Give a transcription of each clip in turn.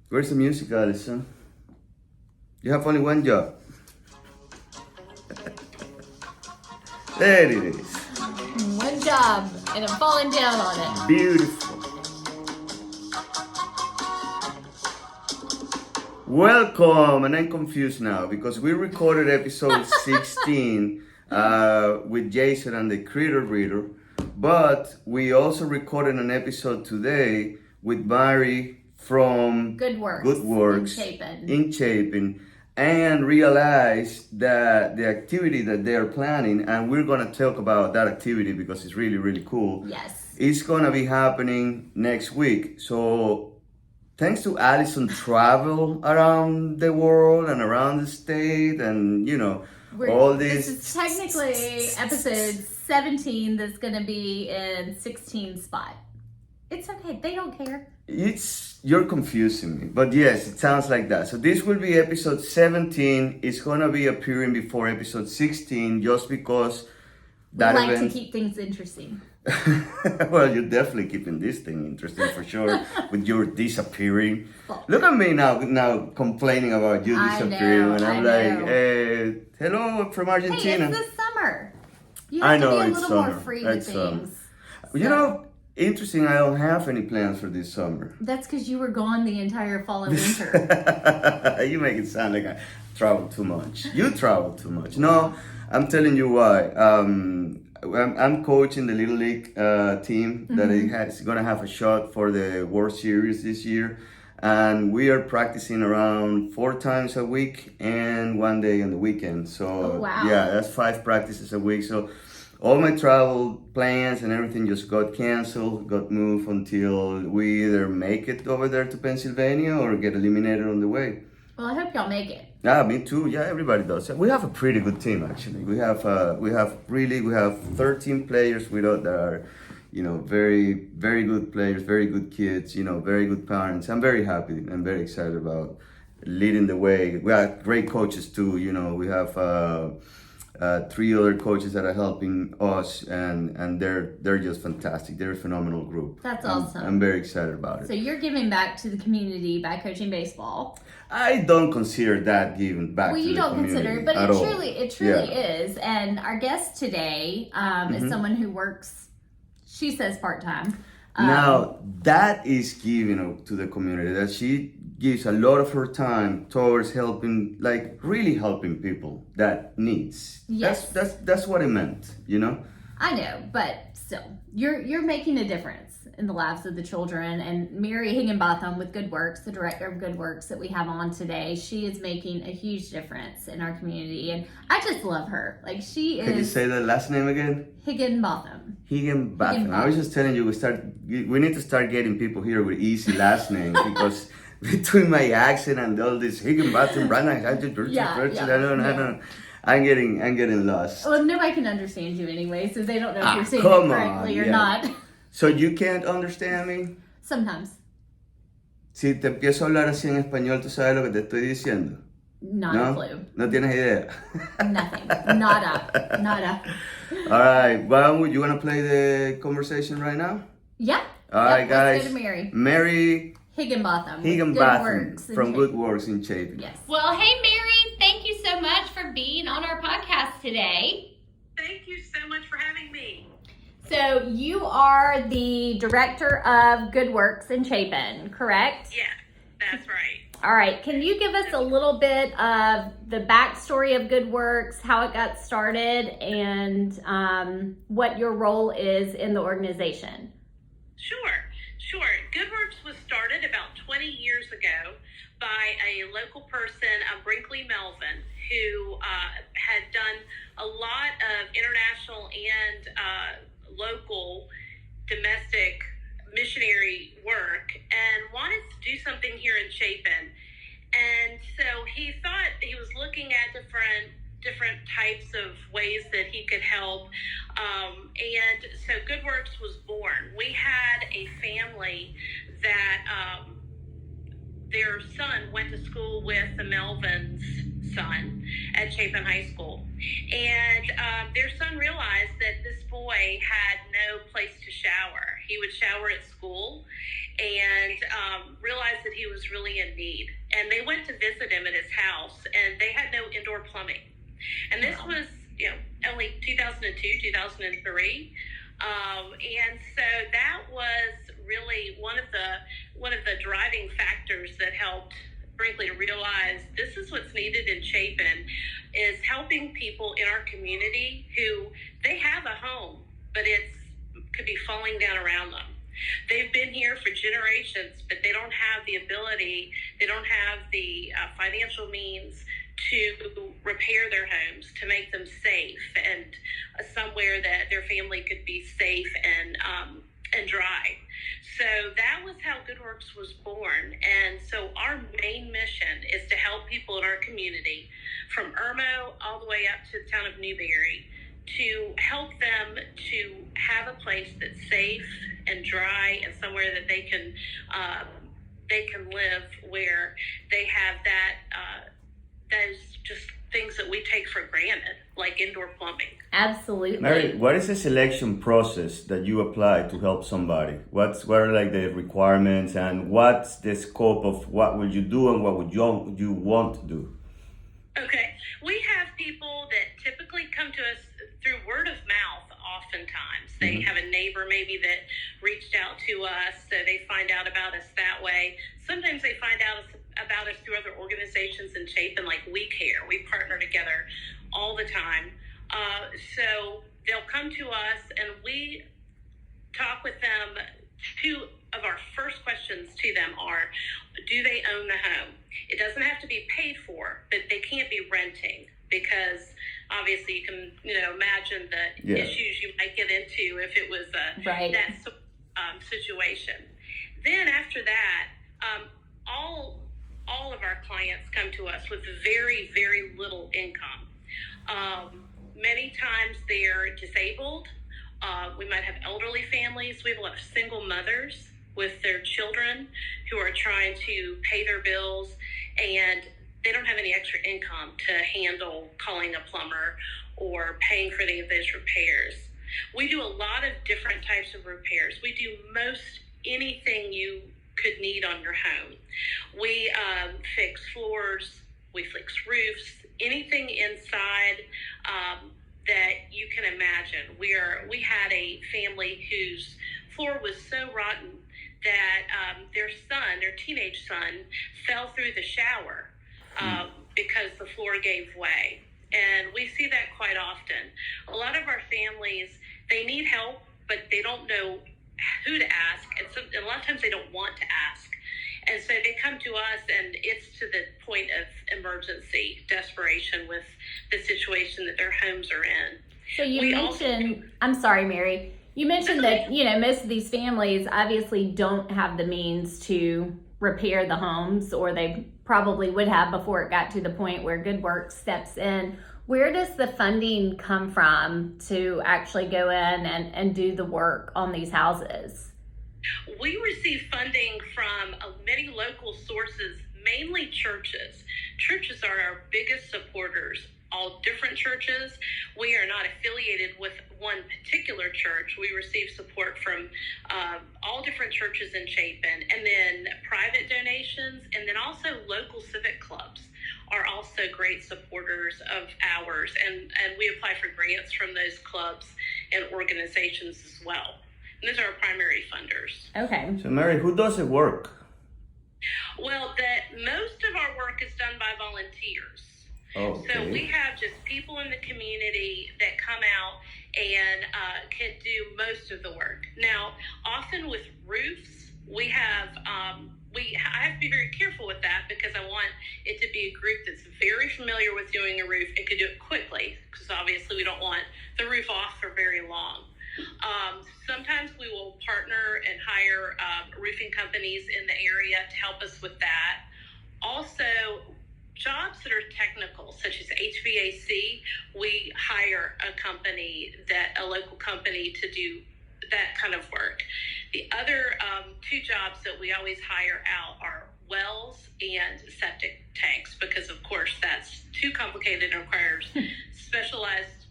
Where's the music, Allison? You have only one job. There it is. One job, and I'm falling down on it. Beautiful. Welcome, and I'm confused now because we recorded episode 16 with Jason and the Critter Reader, but we also recorded an episode today with Mary from Good Works in Chapin, and realized that the activity that they are planning, and we're going to talk about that activity because it's really, really cool. Yes. It's going to be happening next week. So thanks to Allison travel around the world and around the state and, all these. This is technically episode 17 that's going to be in 16 spot. It's okay. They don't care. You're confusing me, but yes, it sounds like that. So this will be episode 17. It's going to be appearing before episode 16 just because that we like event... to keep things interesting. Well, you're definitely keeping this thing interesting for sure with your disappearing. Well, Look at me now complaining about you disappearing. And I'm like, hello from Argentina. Hey, it's the summer. You have to be a little more free with things. Interesting, I don't have any plans for this summer. That's because you were gone the entire fall and winter. You make it sound like I travel too much. You travel too much. No, I'm telling you why. I'm coaching the Little League team that is going to have a shot for the World Series this year. And we are practicing around 4 times a week and 1 day on the weekend. So, yeah, that's 5 practices a week. So, all my travel plans and everything just got canceled, got moved until we either make it over there to Pennsylvania or get eliminated on the way. Well, I hope y'all make it. Yeah, me too. Yeah, everybody does. We have a pretty good team actually. We have 13 players with us that are, very, very good players, very good kids, very good parents. I'm very happy and very excited about leading the way. We have great coaches too. We have 3 other coaches that are helping us, and they're just fantastic. They're a phenomenal group. That's awesome. I'm very excited about it. So you're giving back to the community by coaching baseball. I don't consider that giving back to the community. Well, you don't consider it, but it truly is. And our guest today is someone who works, she says part-time. Now, that is giving to the community, that she gives a lot of her time towards helping, really helping people that needs. Yes. That's what it meant, I know, but still, you're making a difference in the lives of the children. And Mary Higginbotham with Good Works, the director of Good Works that we have on today, she is making a huge difference in our community. And I just love her. She is... Can you say the last name again? Higginbotham. Higginbotham. I was just telling you, we need to start getting people here with easy last names because between my accent and all this Higginbotham, I'm getting lost. Well, nobody can understand you anyway, so they don't know if you're saying it correctly or not. So you can't understand me? Sometimes. Si te empiezo a hablar así en español, ¿tú sabes lo que te estoy diciendo? Not a clue. No tienes idea? Nothing. Nada. All right. Well, you want to play the conversation right now? Yeah. All right, guys. Let's go to Mary. Mary Higginbotham from Good Works in Chapin. Yes. Well, hey, Mary. Thank you so much for being on our podcast today. Thank you so much for having me. So you are the director of Good Works in Chapin, correct? Yeah, that's right. All right. Can you give us a little bit of the backstory of Good Works, how it got started, and what your role is in the organization? Sure. Good Works was started about 20 years ago by a local person, Brinkley Melvin, who had done a lot of international and local domestic missionary work and wanted to do something here in Chapin. And so he thought, he was looking at different types of ways that he could help. And so Good Works was born. We had a family that their son went to school with the Melvin's son at Chapin High School. And their son realized that this boy had no place to shower. He would shower at school and realized that he was really in need. And they went to visit him at his house, and they had no indoor plumbing. And this was, only 2002, 2003. And so that was really one of the driving factors that helped Brinkley to realize this is what's needed in Chapin, is helping people in our community who they have a home, but could be falling down around them. They've been here for generations, but they don't have the ability, they don't have the financial means to repair their homes, to make them safe and somewhere that their family could be safe and dry. So that was how GoodWorks was born. And so our main mission is to help people in our community, from Irmo all the way up to the town of Newberry, to help them to have a place that's safe and dry and somewhere that they can live, where they have those just things that we take for granted, like indoor plumbing. Absolutely. Mary, what is the selection process that you apply to help somebody? What are like the requirements, and what's the scope of what would you do and what would you want to do? Okay, we have people that typically come to us through word of mouth. Oftentimes they have a neighbor maybe that reached out to us, so they find out about us that way. Sometimes they find out about us through other organizations in Chapin, like We Care. We partner together all the time. So they'll come to us and we talk with them. Two of our first questions to them are, do they own the home? It doesn't have to be paid for, but they can't be renting, because obviously you can imagine the issues you might get into if it was that situation. Then after that, all of our clients come to us with very, very little income. Many times they're disabled. We might have elderly families. We have a lot of single mothers with their children who are trying to pay their bills, and they don't have any extra income to handle calling a plumber or paying for any of those repairs. We do a lot of different types of repairs. We do most anything you could need on your home. We fix floors, we fix roofs, anything inside that you can imagine. We had a family whose floor was so rotten that their teenage son, fell through the shower because the floor gave way. And we see that quite often. A lot of our families, they need help, but they don't know who to ask. And a lot of times they don't want to ask. And so they come to us, and it's to the point of emergency, desperation with the situation that their homes are in. So you mentioned, I'm sorry, Mary, you mentioned that, most of these families obviously don't have the means to repair the homes, or they probably would have before it got to the point where GoodWorks steps in. Where does the funding come from to actually go in and do the work on these houses? We receive funding from many local sources, mainly churches. Churches are our biggest supporters, all different churches. We are not affiliated with one particular church. We receive support from all different churches in Chapin, and then private donations, and then also local civic clubs are also great supporters of ours, and we apply for grants from those clubs and organizations as well. And those are our primary funders. Okay. So Mary, who does the work? Well, most of our work is done by volunteers. Oh, okay. So we have just people in the community that come out and can do most of the work. Now, often with roofs, we have I have to be very careful with that, because I want it to be a group that's very familiar with doing a roof and can do it quickly, because obviously we don't want the roof off for very long. Sometimes we will partner and hire roofing companies in the area to help us with that. Also, jobs that are technical, such as HVAC, we hire a local company to do that kind of work. The other two jobs that we always hire out are wells and septic tanks, because of course that's too complicated and requires specialized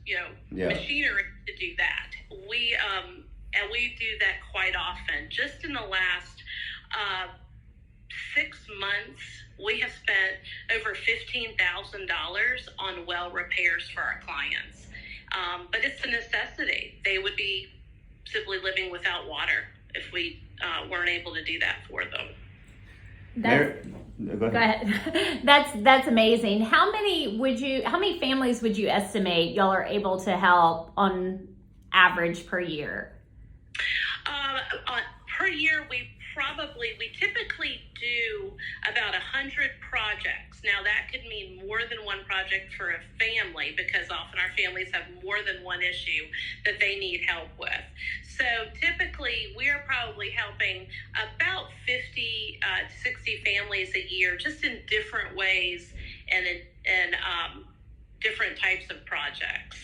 machinery to do that. We do that quite often. Just in the last 6 months, we have spent over $15,000 on well repairs for our clients. But it's a necessity. They would be simply living without water if we weren't able to do that for them. Go Go ahead. That's amazing. How many families would you estimate y'all are able to help on average per year? Per year, we typically do about 100 projects. Now that could mean more than one project for a family, because often our families have more than one issue that they need help with. So typically we are probably helping about 50 to 60 families a year, just in different ways and in different types of projects.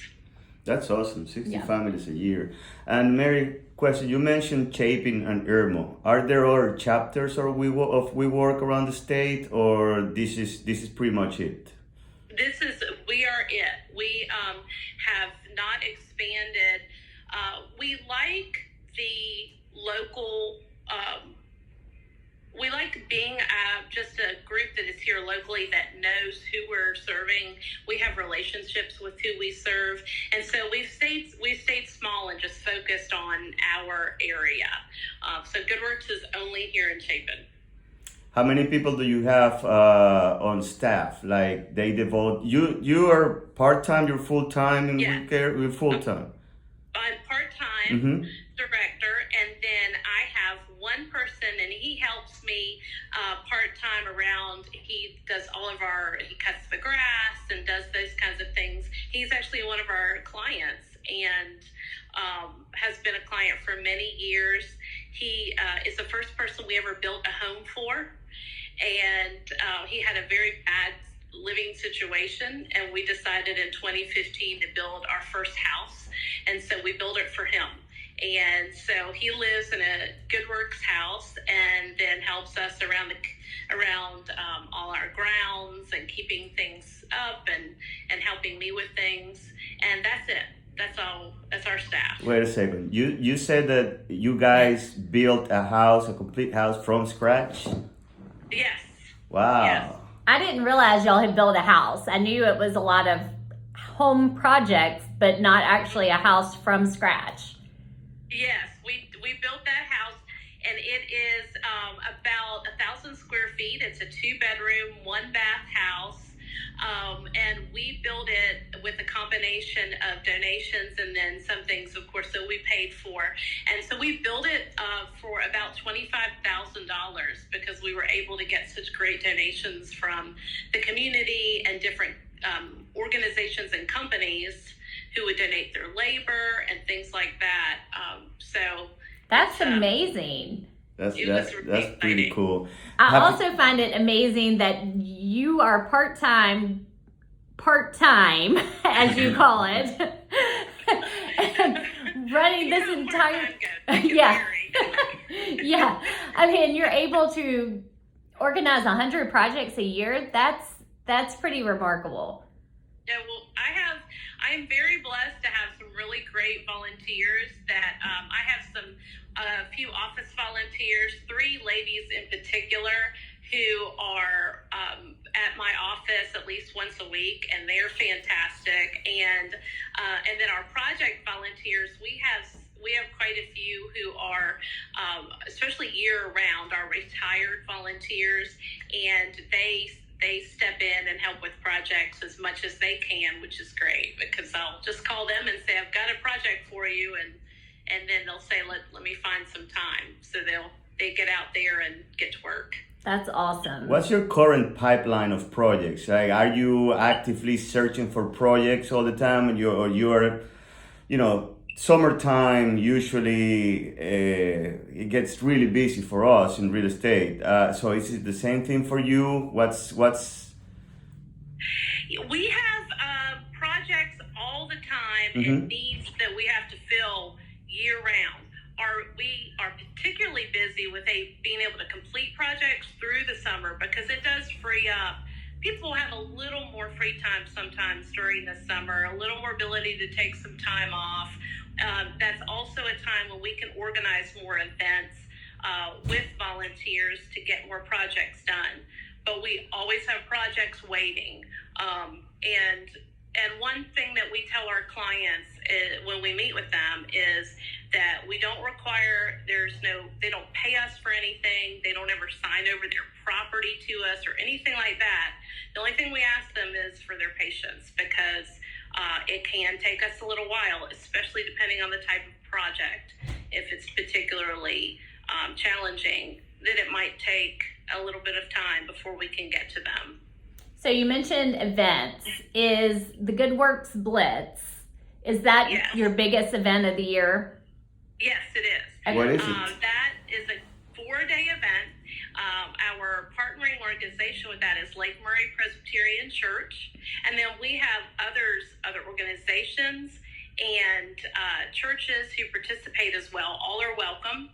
That's awesome. 60 Yeah. families a year. And Mary, question, you mentioned Chapin and Irmo. Are there other chapters of WeWork around the state, or this is pretty much it? We are it. We have not expanded. We like the local, we like being just a group that is here locally that knows who we're serving. We have relationships with who we serve. And so we've stayed small and just focused on our area. So GoodWorks is only here in Chapin. How many people do you have on staff? Like they devote, you are part-time, you're full-time in Yeah. WeCare, you're full-time. I'm part-time director, and then I have one person, and he helps me part-time around. He does he cuts the grass and does those kinds of things. He's actually one of our clients and has been a client for many years. He is the first person we ever built a home for, and he had a very bad living situation, and we decided in 2015 to build our first house, and so we built it for him. And so he lives in a GoodWorks house, and then helps us around all our grounds and keeping things up and helping me with things. And that's it. That's all. That's our staff. Wait a second. You said that you guys built a complete house from scratch? Yes. Wow. Yes. I didn't realize y'all had built a house. I knew it was a lot of home projects, but not actually a house from scratch. Yes, we built that house, and it is about 1,000 square feet. It's a 2-bedroom, 1-bath house, and we built it with a combination of donations and then some things, of course, that we paid for. And so we built it for about $25,000 because we were able to get such great donations from the community and different organizations and companies who would donate their labor and things like that. So That's amazing. That's really pretty exciting. cool. I also find it amazing that you are part-time, as you call it, and running this entire, yeah. Yeah. I mean, you're able to organize 100 projects a year. That's pretty remarkable. Yeah, well, I am very blessed to have some really great volunteers that I have a few office volunteers, 3 ladies in particular who are at my office at least once a week, and they're fantastic. And then our project volunteers, we have quite a few who are, especially year-round, are retired volunteers, and they step in and help with projects as much as they can, which is great, because I'll just call them and say, I've got a project for you, and then they'll say, let me find some time. So they get out there and get to work. That's awesome. What's your current pipeline of projects? Like, are you actively searching for projects all the time, and you're summertime usually it gets really busy for us in real estate. So is it the same thing for you? What's We have projects all the time and needs that we have to fill year round. We are particularly busy with being able to complete projects through the summer, because it does free up. People have a little more free time sometimes during the summer, a little more ability to take some time off. That's also a time when we can organize more events with volunteers to get more projects done. But we always have projects waiting. And one thing that we tell our clients when we meet with them is that we don't require, they don't pay us for anything. They don't ever sign over their property to us or anything like that. The only thing we ask them is for their patience, because it can take us a little while, especially depending on the type of project. If it's particularly challenging, then it might take a little bit of time before we can get to them. So you mentioned events. Is the Good Works Blitz, is that your biggest event of the year? Yes, it is. Okay. What is it? That is a 4-day event. Our partnering organization with that is Lake Murray Presbyterian Church. And then we have other organizations and churches who participate as well. All are welcome.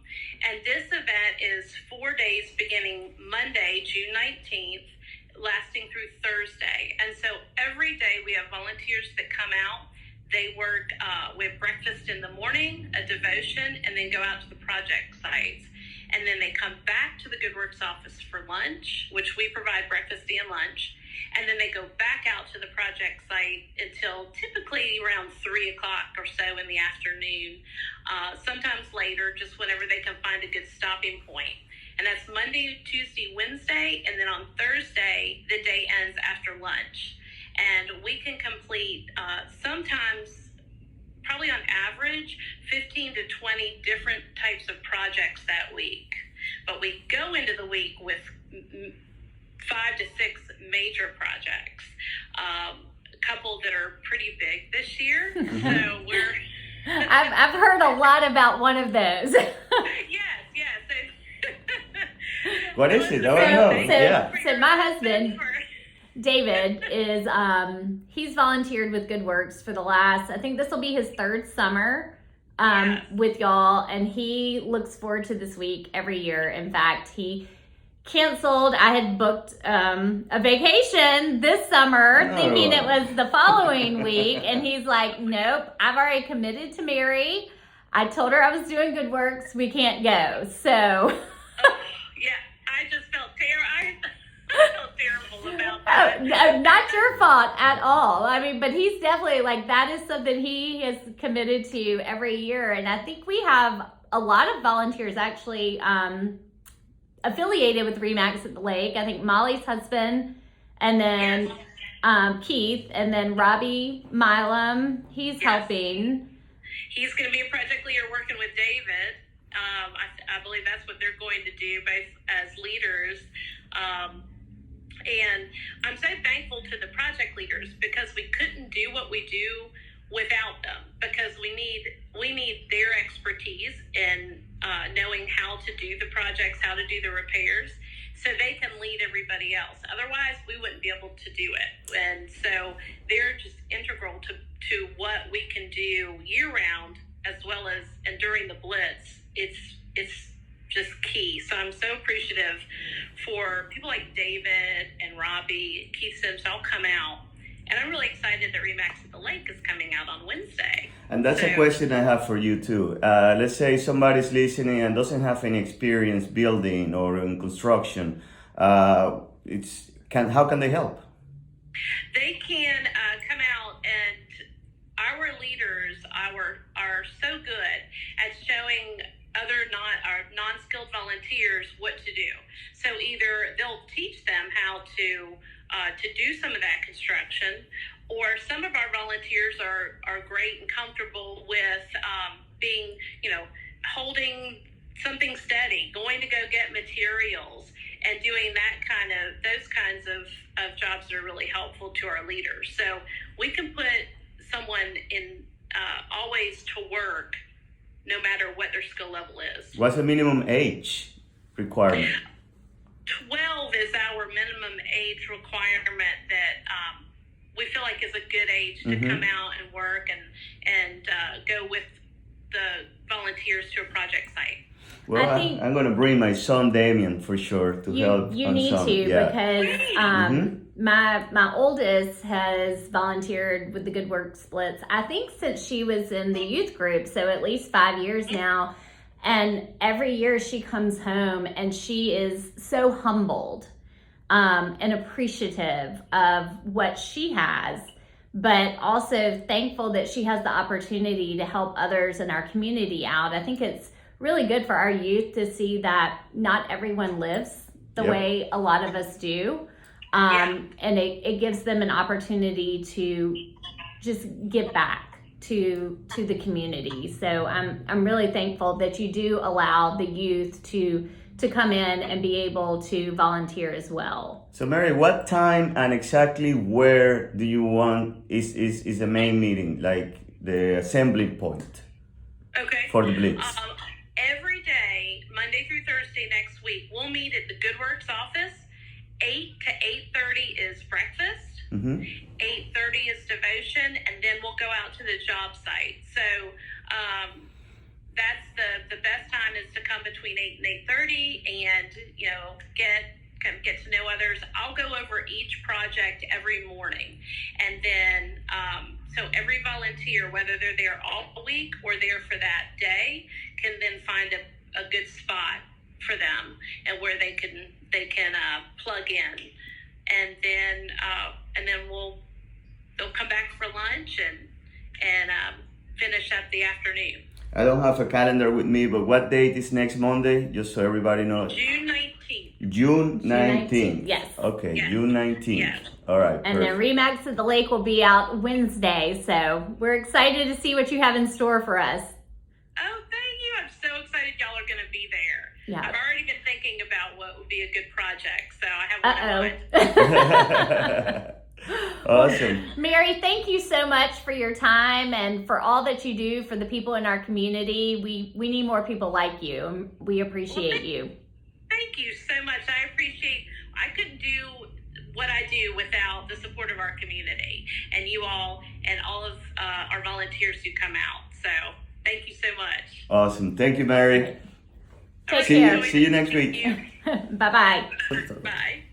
And this event is 4 days beginning Monday, June 19th, lasting through Thursday. And so every day we have volunteers that come out. They work with breakfast in the morning, a devotion, and then go out to the project sites. And then they come back to the Good Works office for lunch, which we provide breakfast and lunch. And then they go back out to the project site until typically around 3 o'clock or so in the afternoon. Sometimes later, just whenever they can find a good stopping point. And that's Monday, Tuesday, Wednesday, and then on Thursday, the day ends after lunch. And we can complete sometimes, probably on average, 15 to 20 different types of projects that week. But we go into the week with 5 to 6 major projects. A couple that are pretty big this year. So we're... I've heard a lot about one of those. Yes. What is it? I don't know. So my husband, David, is he's volunteered with Good Works for the last, I think this will be his 3rd summer with y'all, and he looks forward to this week every year. In fact, he canceled. I had booked a vacation this summer thinking it was the following week, and he's like, nope, I've already committed to Mary. I told her I was doing Good Works. We can't go. So I just felt terrible about that. Not your fault at all. I mean, but he's definitely that is something he has committed to every year. And I think we have a lot of volunteers actually affiliated with RE/MAX at the Lake. I think Molly's husband, and then Keith, and then Robbie Milam, he's helping. He's going to be a project leader working with David. I believe that's what they're going to do both as leaders. And I'm so thankful to the project leaders, because we couldn't do what we do without them, because we need their expertise in knowing how to do the projects, how to do the repairs, so they can lead everybody else. Otherwise, we wouldn't be able to do it. And so they're just integral to what we can do year round, as well as and during the Blitz. It's just key. So I'm so appreciative for people like David and Robbie, Keith Sims, all come out. And I'm really excited that RE/MAX at the Lake is coming out on Wednesday. And that's a question I have for you too. Let's say somebody's listening and doesn't have any experience building or in construction. How can they help? They can come out, and our leaders are so good at showing our non-skilled volunteers what to do. So either they'll teach them how to do some of that construction, or some of our volunteers are great and comfortable with being, holding something steady, going to go get materials, and doing those kinds of jobs that are really helpful to our leaders. So we can put someone in always to work, no matter what their skill level is. What's the minimum age requirement? 12 is our minimum age requirement that we feel like is a good age to come out and work and go with the volunteers to a project site. Well, I'm going to bring my son Damien for sure to help. You need to, because my oldest has volunteered with the Good Works Blitz, I think since she was in the youth group, so at least 5 years now. And every year she comes home and she is so humbled and appreciative of what she has, but also thankful that she has the opportunity to help others in our community out. I think it's really good for our youth to see that not everyone lives the way a lot of us do. And it gives them an opportunity to just give back to the community. So I'm really thankful that you do allow the youth to come in and be able to volunteer as well. So Mary, what time and exactly where do you want is the main meeting, like the assembly point Okay. for the Blitz? Every day, Monday through Thursday next week, we'll meet at the Good Works office. 8 to 8:30 is breakfast. 8:30 is devotion, and then we'll go out to the job site. So that's the best time is to come between 8 and 8:30, and get to know others. I'll go over each project every morning, and then so every volunteer, whether they're there all week or there for that day, can then find a good spot for them and where they can plug in, and then they'll come back for lunch and finish up the afternoon. I don't have a calendar with me, but what date is next Monday? Just so everybody knows. June 19th. June 19th. Yes. Okay, Yes. June 19th. Yes. All right. And then Remax at the Lake will be out Wednesday. So we're excited to see what you have in store for us. Oh, thank you. I'm so excited y'all are going to be there. Yeah. I've already been thinking about what would be a good project, so I have one in mind. Awesome. Mary, thank you so much for your time and for all that you do for the people in our community. We need more people like you. We appreciate you. Thank you so much. I couldn't do what I do without the support of our community and you all and all of our volunteers who come out. So thank you so much. Awesome. Thank you, Mary. Take See care. you. See you next week. Bye-bye. Bye.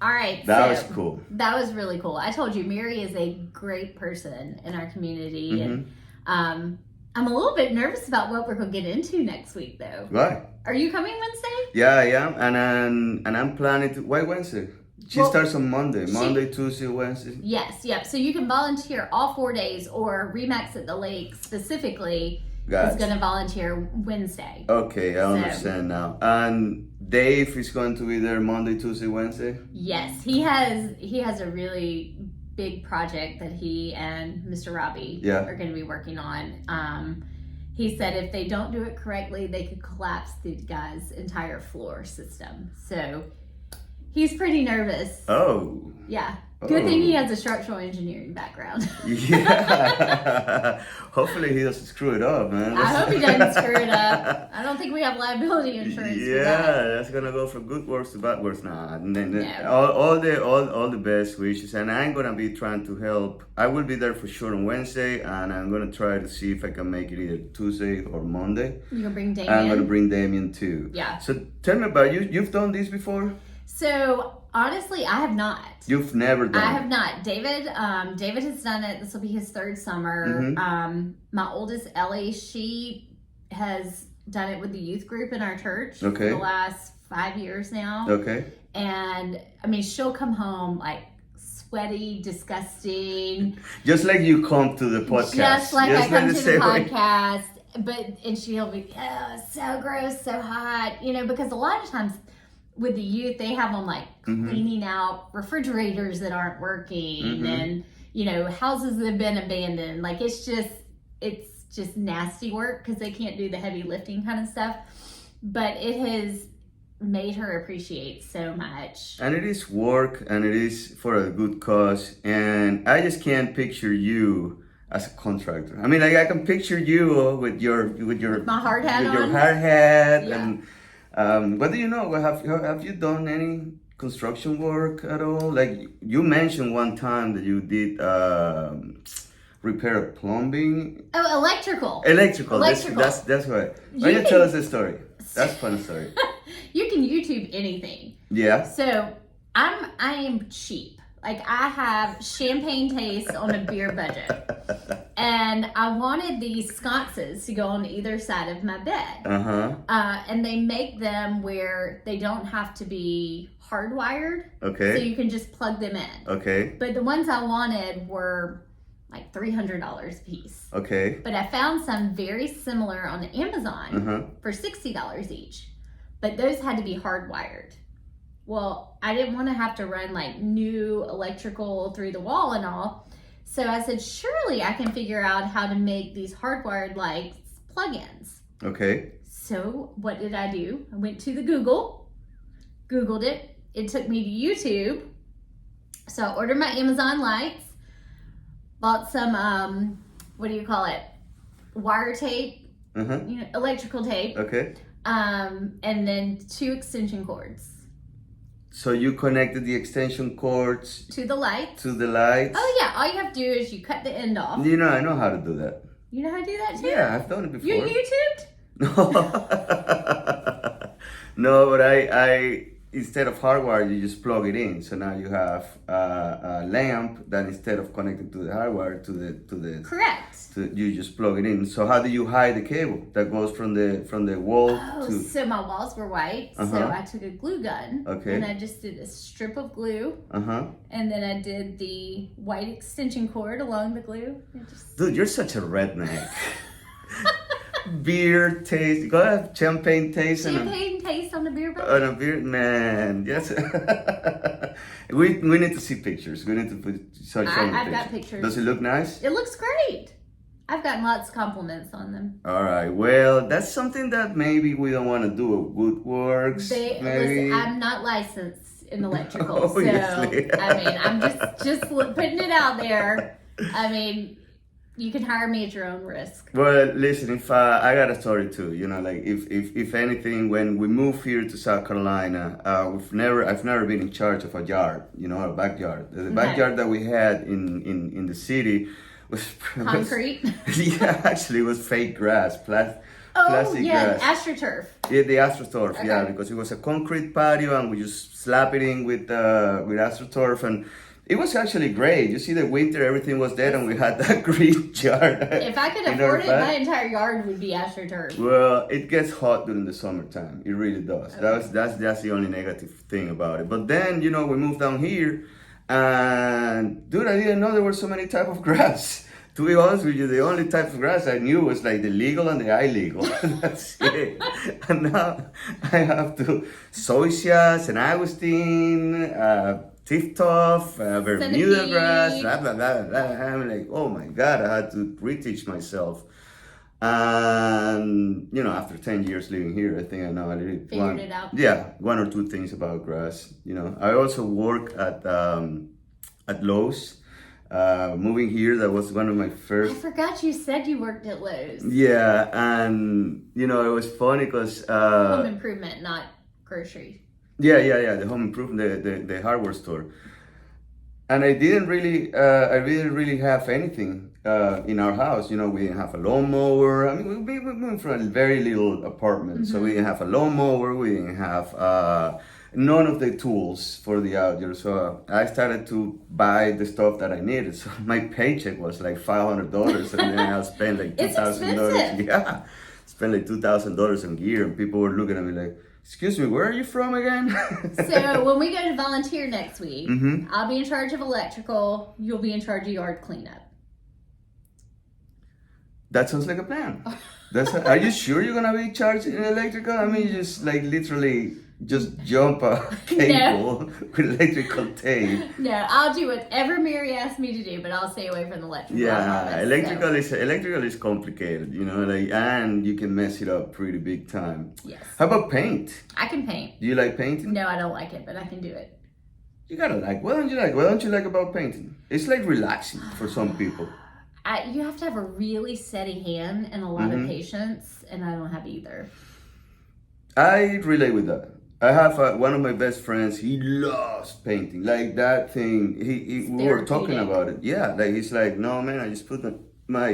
All right. That so was cool. That was really cool. I told you, Mary is a great person in our community. And I'm a little bit nervous about what we're going to get into next week, though. Right. Are you coming Wednesday? Yeah, I am. And I'm planning to. Why Wednesday? She starts on Monday. Monday, Tuesday, Wednesday. Yes, yep. So you can volunteer all 4 days, or Remax at the Lake specifically is going to volunteer Wednesday. Okay, I understand now. And Dave is going to be there Monday, Tuesday, Wednesday? Yes, he has a really big project that he and Mr. Robbie are going to be working on. He said if they don't do it correctly, they could collapse the guy's entire floor system. So he's pretty nervous. Oh. Yeah. Good thing he has a structural engineering background. Yeah. Hopefully he doesn't screw it up, man. I hope he doesn't screw it up. I don't think we have liability insurance for that. That's gonna go from good works to bad works. Nah, and then No. all the best wishes, and I'm gonna be trying to help. I will be there for sure on Wednesday, and I'm gonna try to see if I can make it either Tuesday or Monday. You gonna bring Damien? I'm gonna bring Damien too. Yeah. So tell me about you. You've done this before? So honestly, I have not. You've never done I it? have not. David has done it. This will be his third summer. My oldest Ellie, she has done it with the youth group in our church for the last 5 years now. Okay. And I mean, she'll come home like sweaty, disgusting. Just like you come to the podcast. Just like I come to the way. podcast. And she'll be, so gross, so hot. You know, because a lot of times with the youth, they have them like cleaning out refrigerators that aren't working and, you know, houses that have been abandoned. Like it's just nasty work because they can't do the heavy lifting kind of stuff. But it has made her appreciate so much. And it is work and it is for a good cause. And I just can't picture you as a contractor. I mean, like I can picture you with your my hard hat with your on. hard hat and but do you know, have you done any construction work at all? Like you mentioned one time that you did repair plumbing. Oh, electrical. Electrical. That's right. Why don't you tell us the story? That's a fun story. You can YouTube anything. Yeah. So I am cheap. Like, I have champagne taste on a beer budget. And I wanted these sconces to go on either side of my bed. And they make them where they don't have to be hardwired. Okay. So you can just plug them in. Okay. But the ones I wanted were like $300 a piece. Okay. But I found some very similar on Amazon for $60 each. But those had to be hardwired. Well, I didn't want to have to run like new electrical through the wall and all. So I said, surely I can figure out how to make these hardwired lights plug-ins. Okay. So what did I do? I went to the Googled it. It took me to YouTube. So I ordered my Amazon lights, bought some, what do you call it? Wire tape, electrical tape. Okay. And then 2 extension cords. So you connected the extension cords To the lights. to the lights? Oh yeah, all you have to do is you cut the end off. You know, I know how to do that. You know how to do that too? Yeah, I've done it before. You YouTubed? No. No, but I instead of hardwire, you just plug it in. So now you have a lamp that instead of connecting to the hardwire to the Correct. you just plug it in. So how do you hide the cable that goes from the wall Oh, to? so my walls were white. So I took a glue gun. Okay. And I just did a strip of glue. And then I did the white extension cord along the glue. Dude, you're such a redneck. Beer taste. Go have champagne taste Champagne taste on the beer bottle. on a beer, man. Yes. we need to see pictures. We need to show me I've got pictures. Does it look nice? It looks great. I've gotten lots of compliments on them. All right. Well, that's something that maybe we don't want to do at Woodworks. Listen, I'm not licensed in electrical, Obviously. so I mean, I'm just putting it out there. I mean, you can hire me at your own risk. Well, listen, if I got a story too, you know, like if anything, when we moved here to South Carolina, I've never been in charge of a yard, you know, a backyard. The backyard that we had in the city was Concrete. Yeah, actually, it was fake grass, plastic yeah, grass. AstroTurf. Yeah, the AstroTurf. Okay. Yeah, because it was a concrete patio, and we just slap it in with AstroTurf, and it was actually great. You see, the winter everything was dead, and we had that green yard. If I could afford it, my entire yard would be AstroTurf. Well, it gets hot during the summertime. It really does. Okay. That's the only negative thing about it. But then, you know, we moved down here, and dude, I didn't know there were so many type of grass. To be honest with you, the only type of grass I knew was like the legal and the illegal. That's it. And now I have to zoysias and Agustin, Tiftoff, Bermuda grass, blah, blah, blah, blah. I'm like, oh my God, I had to reteach myself. And, you know, after 10 years living here, I think I know a little Figured it out. Yeah, 1 or 2 things about grass. You know, I also work at Lowe's. Moving here, that was one of my first. I forgot you said you worked at Lowe's. Yeah, and you know it was funny because Home improvement, not grocery. Yeah, the home improvement, the hardware store. And I didn't really have anything in our house. You know, we didn't have a lawnmower. I mean, we moved from a very little apartment, so we didn't have a lawnmower. We didn't have none of the tools for the outdoor. So I started to buy the stuff that I needed. So my paycheck was like $500, and then I spent like $2,000. Yeah, spent like $2,000 on gear, and people were looking at me like, "Excuse me, where are you from again?" So when we go to volunteer next week, I'll be in charge of electrical. You'll be in charge of yard cleanup. That sounds like a plan. Are you sure you're gonna be in charge in electrical? I mean, you just like literally just jump a cable with electrical tape. No, I'll do whatever Mary asks me to do, but I'll stay away from the electrical. Yeah, electrical is complicated, you know, like, and you can mess it up pretty big time. Yes. How about paint? I can paint. Do you like painting? No, I don't like it, but I can do it. You gotta like. What don't you like? What don't you like about painting? It's like relaxing for some people. You have to have a really steady hand and a lot of patience, and I don't have either. I relate with that. I have one of my best friends. He loves painting, like that thing. We were talking about it. Yeah, like he's like, no man, I just put my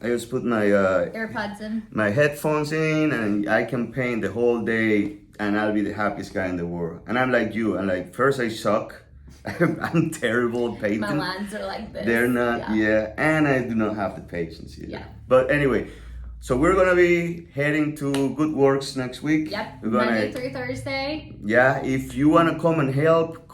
AirPods in, my headphones in, and I can paint the whole day, and I'll be the happiest guy in the world. And I'm like you. I'm like, first I suck, I'm terrible at painting. My lines are like this. They're not, yeah. And I do not have the patience either. Yeah. But anyway, so we're gonna be heading to Good Works next week. Yep. We're gonna, Monday through Thursday. yeah, if you wanna come and help,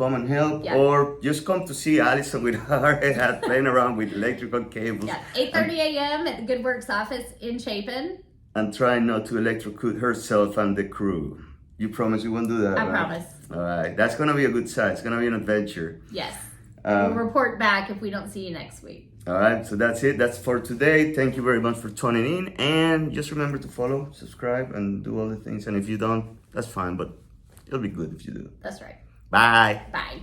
Yep. or just come to see Allison with her head playing around with electrical cables. Yeah. 8:30 a.m. at the Good Works office in Chapin. And try not to electrocute herself and the crew. You promise you won't do that, I right? promise. All right, that's gonna be a good side. It's gonna be an adventure. Yes. We'll report back if we don't see you next week. All right, so that's it. That's for today. Thank you very much for tuning in. And just remember to follow, subscribe, and do all the things. And if you don't, that's fine, but it'll be good if you do. That's right. Bye. Bye.